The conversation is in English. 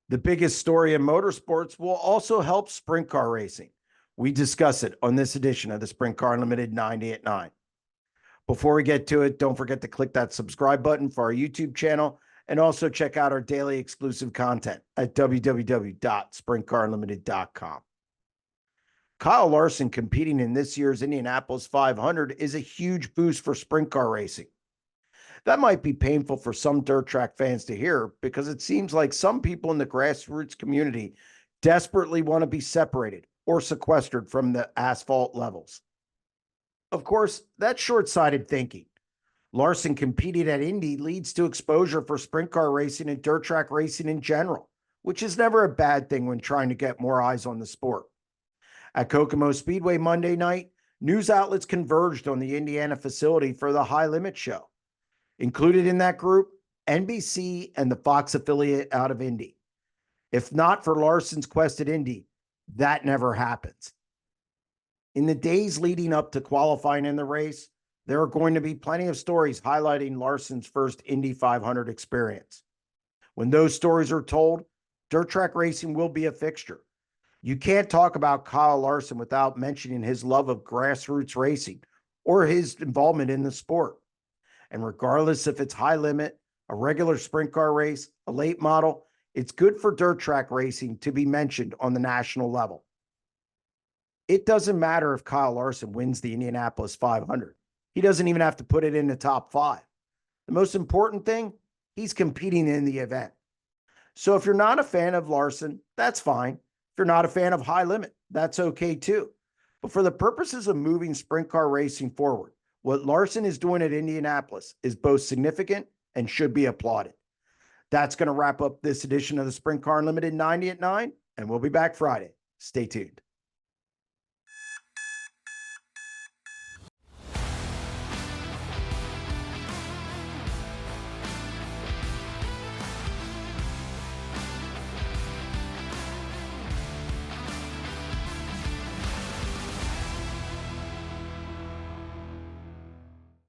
The biggest story in motorsports will also help sprint car racing. We discuss it on this edition of the Sprint Car Unlimited 90 at 9. Before we get to it, don't forget to click that subscribe button for our YouTube channel and also check out our daily exclusive content at www.sprintcarunlimited.com. Kyle Larson competing in this year's Indianapolis 500 is a huge boost for sprint car racing. That might be painful for some dirt track fans to hear because it seems like some people in the grassroots community desperately want to be separated or sequestered from the asphalt levels. Of course, that's short-sighted thinking. Larson competing at Indy leads to exposure for sprint car racing and dirt track racing in general, which is never a bad thing when trying to get more eyes on the sport. At Kokomo Speedway Monday night, news outlets converged on the Indiana facility for the High Limit show. Included in that group, NBC and the Fox affiliate out of Indy. If not for Larson's quest at Indy, that never happens. In the days leading up to qualifying in the race, there are going to be plenty of stories highlighting Larson's first Indy 500 experience. When those stories are told, dirt track racing will be a fixture. You can't talk about Kyle Larson without mentioning his love of grassroots racing or his involvement in the sport. And regardless if it's high limit, a regular sprint car race, a late model, it's good for dirt track racing to be mentioned on the national level. It doesn't matter if Kyle Larson wins the Indianapolis 500. He doesn't even have to put it in the top 5. The most important thing, he's competing in the event. So if you're not a fan of Larson, that's fine. If you're not a fan of high limit, that's okay too. But for the purposes of moving sprint car racing forward, what Larson is doing at Indianapolis is both significant and should be applauded. That's going to wrap up this edition of the Sprint Car Unlimited 90 at 9, and we'll be back Friday. Stay tuned.